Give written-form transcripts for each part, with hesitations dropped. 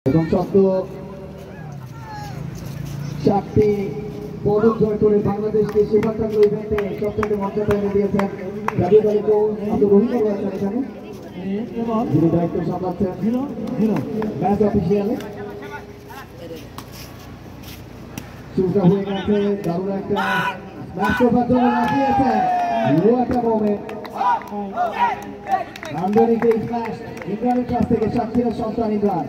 এবং সদ্য 7টি পদক জয় করে বাংলাদেশকে সেবাকান্ত ইভেন্টে সবচেয়ে মর্যাদা এনে দিয়েছেন জাতীয় দলের কোচ আব্দুর রহিম রয়েছেন এখানে, যিনি দায়িত্ব সামলাচ্ছেন ম্যাচ অফিসিয়ালে। শুরুটা হয়ে গেছে, দারুণ একটা ম্যাচ করার জন্য লাফিয়েছেন, একটা মোমেন্ট নান্দনিক স্ম্যাশ ইমরানের কাছ থেকে সাক্ষীরা সন্তান ইমরান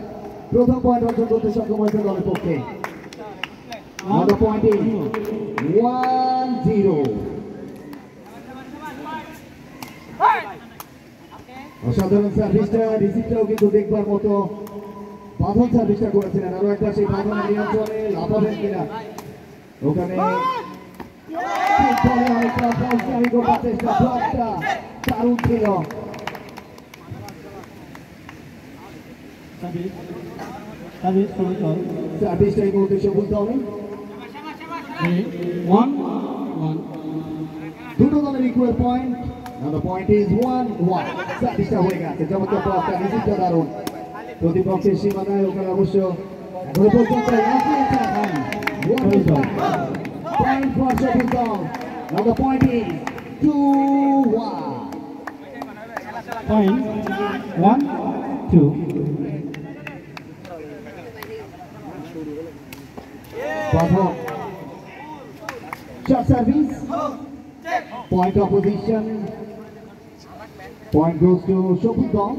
প্রথম পয়েন্ট অর্জন করতে সক্ষম হয়েছে দলের পক্ষে। Another point is 1-0. অসাধারণ সার্ভিসটা, রিসিভটাও কিন্তু দেখবার মতো বাঁধন সার্ভিসটা করেছিলেন। আরো একটা সেই বাঁধনের নিয়ন্ত্রণে লাফাবেন কিনা ওখানে অনেকটা পৌঁছানি করবার চেষ্টা, ব্লকটা দারুণ ছিল। সার্ভিসটা এই মুহূর্তে সফলতা হবে। দুটো দলের equal point. Another point is 1-1. সার্ভিসটা হয়ে গেছে, চমৎকার ব্লকটা, রিসিভটা দারুণ। প্রতিপক্ষের সীমানায় ওখানে অবশ্য এখনো পর্যন্ত point for Sheffield Town. Another point is 2-1. Point 1-2. Short service, point opposition, point goes to Sheffield Town.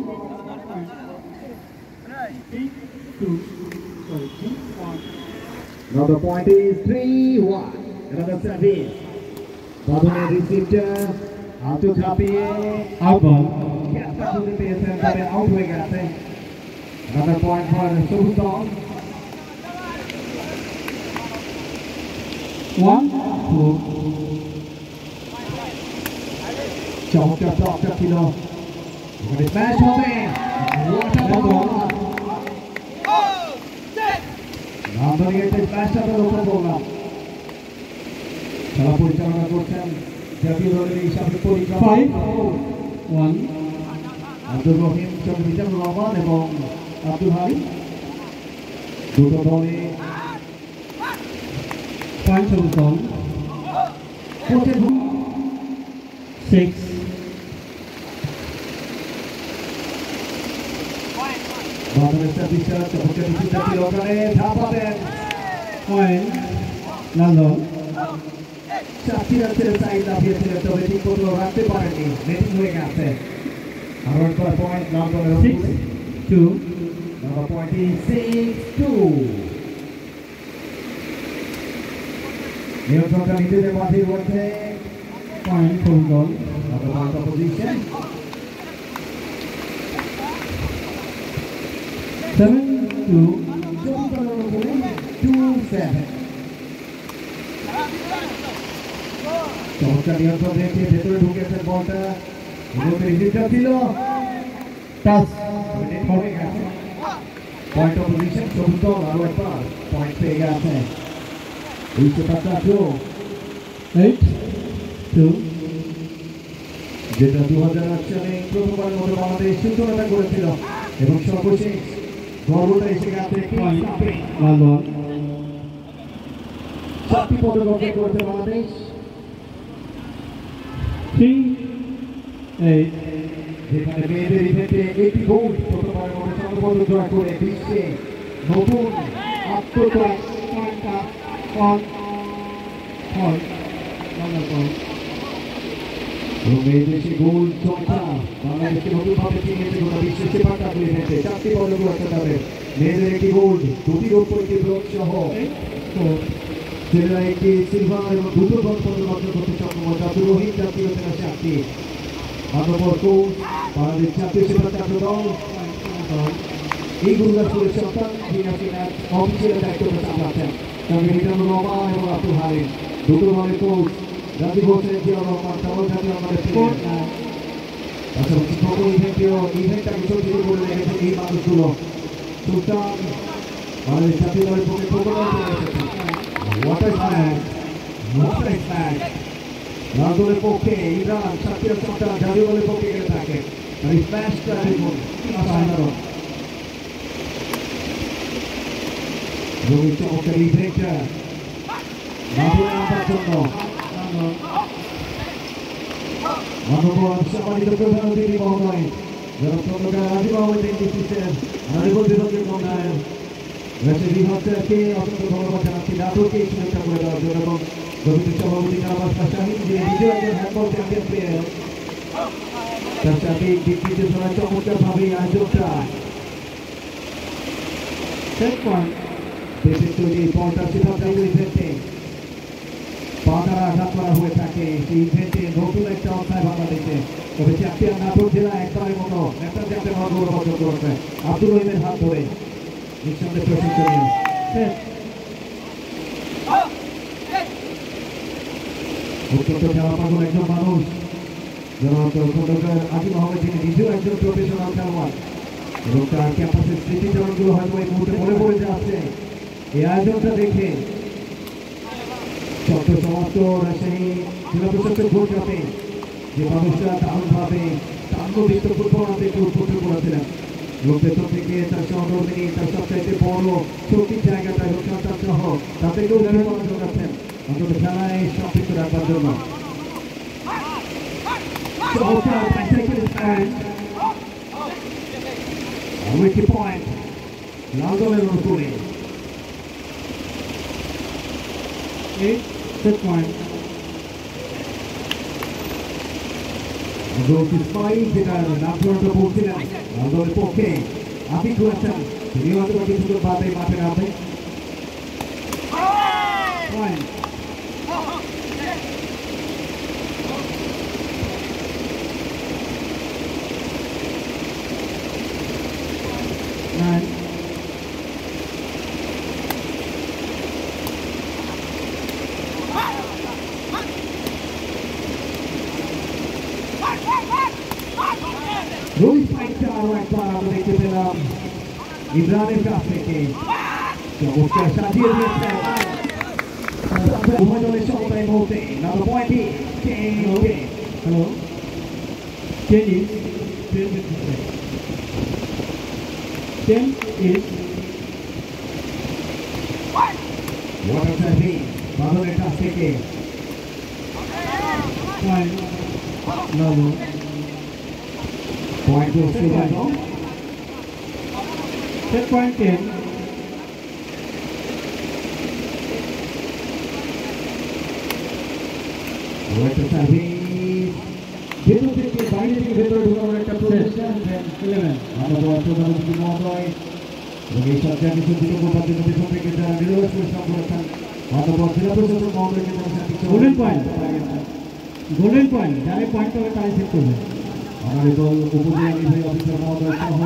Now the point is 3-1. Another service. Badone received out to Thapiye, Out ball. Out হয়ে গেছে। Another point for Sheffield Town. 1-2. চমৎকার ব্লকটা ছিল, ওখানে smash হবে। নান্দনিক একটা স্ম্যাশটা লক্ষ্য করলাম। খেলা পরিচালনা করছেন জাতীয় দলের এই সাবেক পরিচালক 5-1. আব্দুর রহিম, মিজানুর রহমান এবং আব্দুল হারি। দুটো দলে Point for the song. কোচের 6. বাদলের সার্ভিসটা চমৎকার রিসিভটা ছিল, ওখানে ধাপাবেন। Point London. সাক্ষীরা ছেড়ে সাইড লাফিয়েছিলেন, তবে ঠিক মতো রাখতে পারেননি, নেটিং হয়ে গেছে। আরো একবার পয়েন্ট লন্ডনের 6-2. Number point is 6-2. নিয়ন্ত্রণটা নিজেদের মাঠে রয়েছে। Point for the goal. Number point opposition. 7-2. 2-7. চমৎকার নিয়ন্ত্রণ রেখে ভেতরে ঢুকেছে বলটা, রিসিভটা ছিল Pass. হয়ে গেছে। পয়েন্ট অপোজিশন সবুজ দল আরো একবার পয়েন্ট পেয়ে গেছে। এই সেটাটা 8-2. যেটা 2008 সালে প্রথমবারের মতো বাংলাদেশ সূচনাটা করেছিল এবং সর্বশেষ গর্বটা এসে গেছে। Point London. 7টি পদক অর্জন করেছে বাংলাদেশ। 3-8. যেখানে মেয়েদের ইভেন্টে 80 গোল্ড, প্রথমবারের মতো স্বর্ণপদক জয় করে বিশ্বে নতুন আত্মত্যাগ। মেয়েদের সেই গোল্ড জয়টা বাংলাদেশকে নতুনভাবে চিনিয়েছে গোটা বিশ্বের সেবাকান্ত ইভেন্টে। 4টি পদক রয়েছে তাদের। মেয়েদের একটি গোল্ড, 2টি রৌপ্য, একটি ব্রোঞ্জ সহ ছেলেরা একটি সিলভার এবং 2টো ব্রোঞ্জ পদক অর্জন করতে সক্ষম হয়। আব্দুর রহিম জাতীয় সেরা 4টি। মানবর কোচ বাংলাদেশ জাতীয় সেবাকান্ত দল এই গুরুদাসপুরের সন্তান, যিনি আজকে অফিসিয়াল দায়িত্ব সামলাচ্ছেন মিজানুর রহমান এবং আব্দুল হালিম। দুটো দলের কোচ রাজীব হোসেন, জিয়াউর রহমান, তারাও জাতীয় আমাদের পাশাপাশি সকল ইভেন্টটাকে সজ্জিত করে রেখেছে এই মানুষগুলো। সুলতান বাংলাদেশ জাতীয় দলের পক্ষে প্রকল্প রাজদলের পক্ষে ইমরান, সাক্ষীরা সন্তান জাতীয় দলের পক্ষে গেলে থাকে। স্ম্যাশটা দেখুন, অসাধারণ। রোহিত চমৎকার ইভেন্টটা মাঠে নামার জন্য মানববল সম্মানিত প্রধান অতিথি মহোদয় যারা খন্দকার রাজীব আহমেদ এনডিসিসের আরিফুল বিভাগের মন্ত্রণালয় রেফারি হচ্ছেকে অত্যন্ত ধন্যবাদ জানাচ্ছি নাটকে এই সুযোগটা করে দেওয়ার জন্য এবং কমিটির সভাপতি নাবাজ শাহিন যিনি নিজেও একজন হ্যান্ডবল চ্যাম্পিয়ন প্লেয়ার তার সাথে দিকটিতে ধরা চমৎকারভাবে আয়োজকটা Set point. দেশের তৈরি পর্দা সিদ্ধান্ত ইভেন্টে বাধার আঘাত করা হয়ে থাকে সেই ইভেন্টে নতুন একটা অধ্যায় বাংলাদেশে তবে চ্যাম্পিয়ন নাটোর জেলা একবারের মতো একটা চ্যাম্পিয়ন হওয়ার গৌরব অর্জন করেছে আব্দুল রহিমের হাত ধরে নিঃসন্দেহে প্রশংসনীয় Set. অত্যন্ত খেলা পাগল একজন মানুষ খন্দকার আজিম আহমেদ যিনি নিজেও একজন প্রফেশনাল খেলোয়াড় এবং তার ক্যাম্পাসের স্মৃতিচারণগুলো হয়তো এই মুহূর্তে মনে পড়ে যাচ্ছে এই আয়োজনটা দেখে সদ্য সমাপ্ত রাজশাহী জেলা প্রশাসক ভোট কাপে যে মানুষরা দারুণভাবে তাঙ্গবিত্ত ফুটবল থেকে উদ্বুদ্ধ করেছিলেন এবং ভেতর থেকে তার সহকর্মী তার সবচাইতে বড় শক্তির জায়গাটা সন্তান সহ তাদেরকেও ধন্যবাদ জানাচ্ছেন অন্তত খেলায় সম্পৃক্ত রাখবার জন্য Wiki point. Langdon Rukuri. 8. Set point. Goal Ismail যেটা নামকরণটা বলছিলেন langdon পক্ষে আতিক হাসান তিনি হয়তো কিছুক্ষণ বাদে মাঠে নামবে Point. Nine. রোহিত পাইকটা আরো একবার আমরা দেখতে পেলাম ইমরানের কাছ থেকে চমৎকার সাজিয়ে দিয়েছে উভয় দলের সমতায় মুহূর্তে নাম্বার পয়েন্টটি Hello. 10 is 10 is water service বাদলের কাছ থেকে point. Level. পয়েন্ট বসতে পারল Set point 10. ওয়াটার সার্ভিস ভেতর থেকে বাইরে থেকে ভেতরে ঢোকানোর একটা প্রচেষ্টা 11. আমরা প্রধান অতিথি মহোদয় এবং এই সরকার কিছু দিকে করবার জন্য পেছন থেকে যারা নিরবস পরিশ্রম করেছেন অথবা জেলা প্রশাসক মহোদয়কে Golden point. Golden point. যারা পয়েন্ট হবে তারাই সেট করবে অনারেবল উপজেলা নির্বাহী অফিসার মহোদয় সহ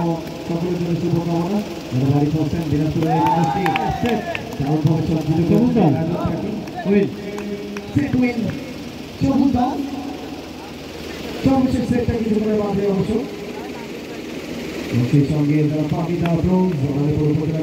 সকলের জন্য শুভকামনা যারা বাড়ি পড়ছেন দিনাজপুরের ইউনিভার্সিটি সেট দারুণভাবে সজ্জিত চমৎকার। উইন সেট উইন সবুজ দল সর্বশেষ সেটটা কিছু করে বাঁধে অবশ্য এবং সেই সঙ্গে যারা পাবি দা ব্রোঞ্জ অনারেবল উপজেলা